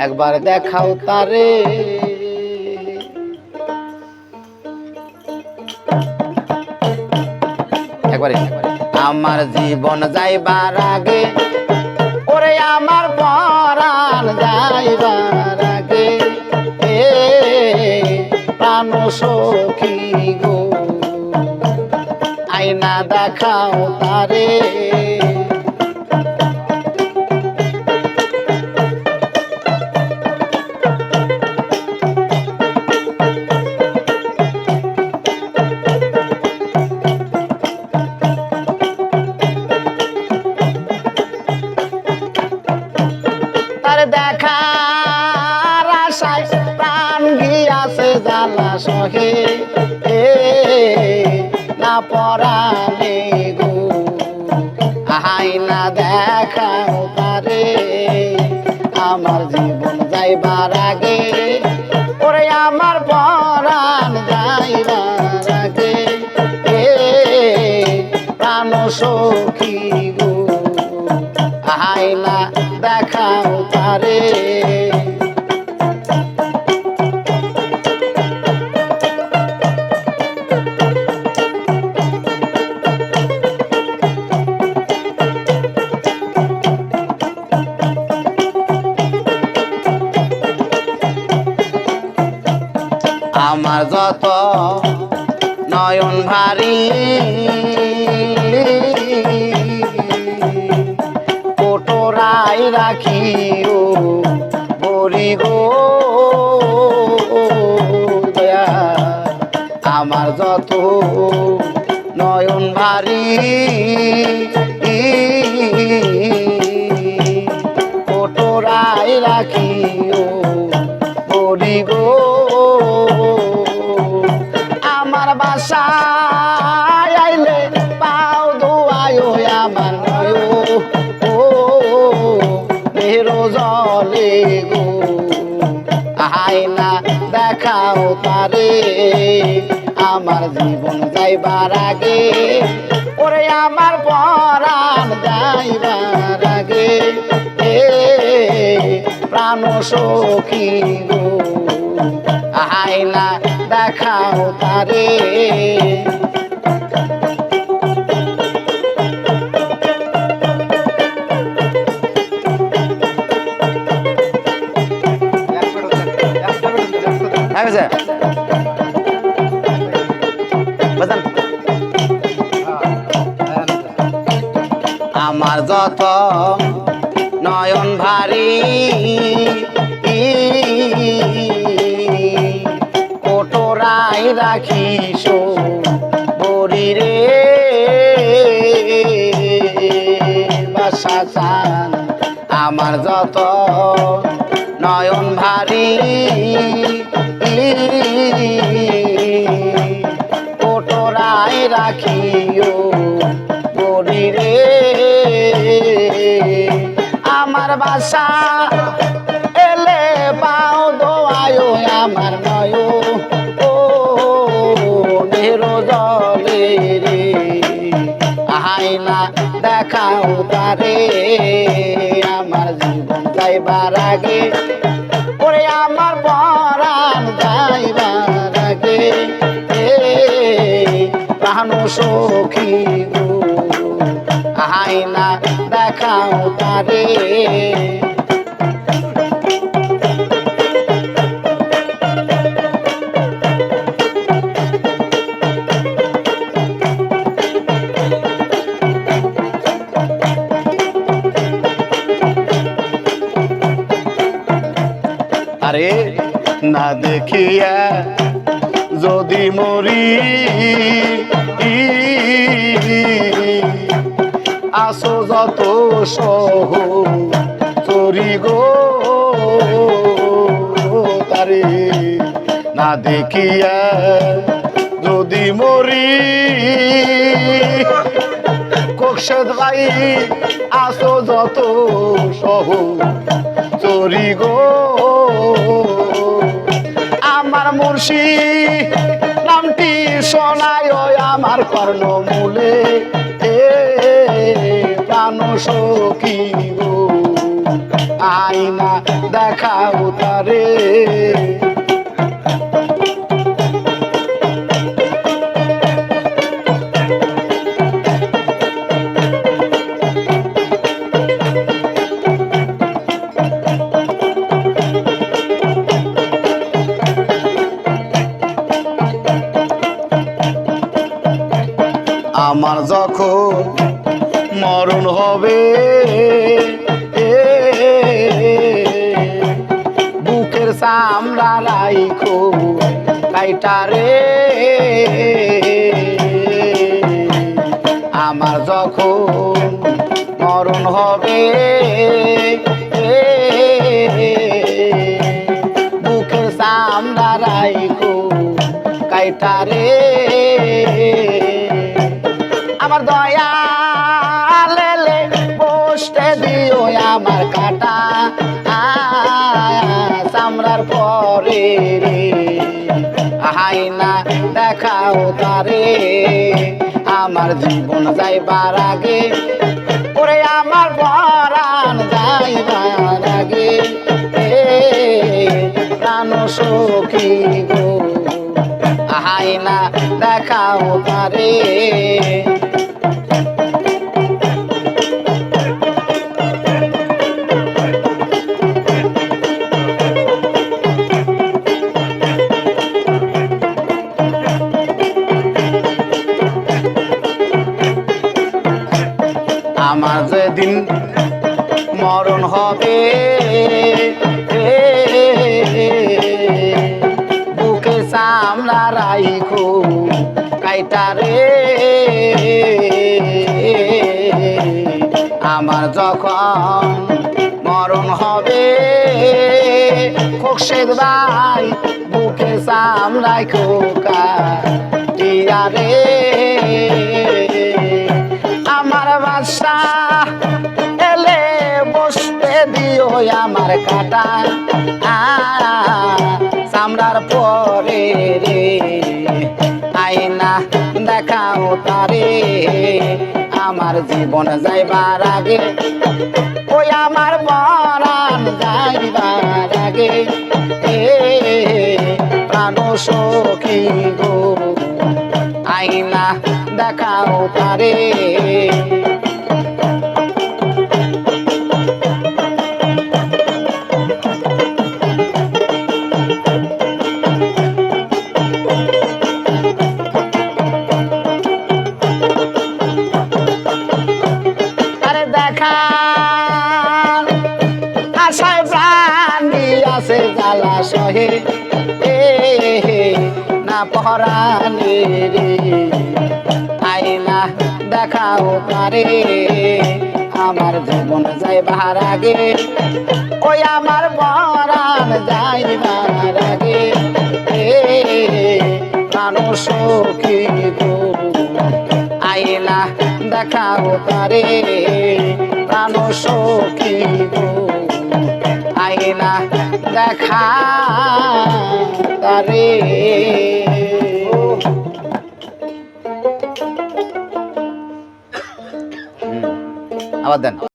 একবার দেখাও তারে। একবারে আমার জীবন যাইবার আগে, ওরে আমার পরাণ যাইবার আগে, প্রাণ সখী গো আয়না দেখাও তারে। দেখার আশায় প্রাণ গিয়াছে জ্বালা সহে, না পরাণে গো আয়না দেখাও তারে। আমার জীবন যাইবার আগে, ওরে আমার পরাণ যাইবার আগে, প্রাণ সখী গো আয়না দেখাও তারে। আমার যত নয়ন ভারী কোটরাই রাখিও বরি গো দয়া। আমার যত নয়ন ভারী কোটরাই রাখিও বরি গো। আমার বাসায় আইলে পাও ধোয়ায় আমার নয় মেরো জলে গো আয়না দেখাও তারে। আমার জীবন যাইবার আগে, ওরে আমার পরাণ যাইবার আগে, প্রাণ সখী গো আয়না দেখাও তারে। আমার যত নয়ন ভারী কোটরাই রাখিস বরি রে বাসা চান। আমার যত নয়ন ভারী কোটরাই রাখিও বরি রে। আমার বাসা এলে পাও দোয়ায় আমার নয় নেরো জলে রে আয়না দেখাও তারে। আমার জীবন যাইবার আগে, ওরে আমার পরাণ যাইবার আগে, প্রাণ সখী গো আয়না দেখাও তারে। আরে না দেখিয়া যদি মরি, আসো যত সহ চরি গো তারে। না দেখিয়া যদি মরি, কোকশেদ ভাই আসো যত সহ চরি গো। আমার মুর্শিদ নামটি শোনায় আমার কর্ণমূলে, প্রাণ সখী গো আইনা দেখাও তারে আমার যখন মরণ হবে বুকের চামড়া রাইখো কাইটারে আমার যখন মরণ হবে বুকের চামড়া রাইখো কাইটারে আমার দয়া লেলে বসতে দিও আমার কাটা চামড়ার পরে রে আইনা দেখাও তারে আমার জীবন যাইবার আগে ওরে আমার পরাণ যাইবার আগে প্রাণ সখী গো আইনা দেখাও তারে আমার যেদিন মরণ হবে বুকে চামড়া রাইখো কাইটারে আমার যখন মরণ হবে খোকশেদ ভাই বুকে চামড়াই খোকা টিয়ারে আমার বাসা এলে বসতে দিও আমার কাটা চামড়ার পরে রে আইনা দেখাও তারে আমার জীবন যাইবার আগে ওই আমার পরাণ যাইবার আগে প্রাণ সখী গো আইনা দেখাও তারে আরে দেখা আশায় প্রাণ আছে জ্বালা সহে না পরাণে রে আইনা দেখাও তারে আমার জীবন যাইবার আগে ওই আমার পরাণ যাইবার আগে প্রাণ সখী গো আইনা দেখাও তারে প্রাণ সখী গো আইনা দেখা তারে আবার দেন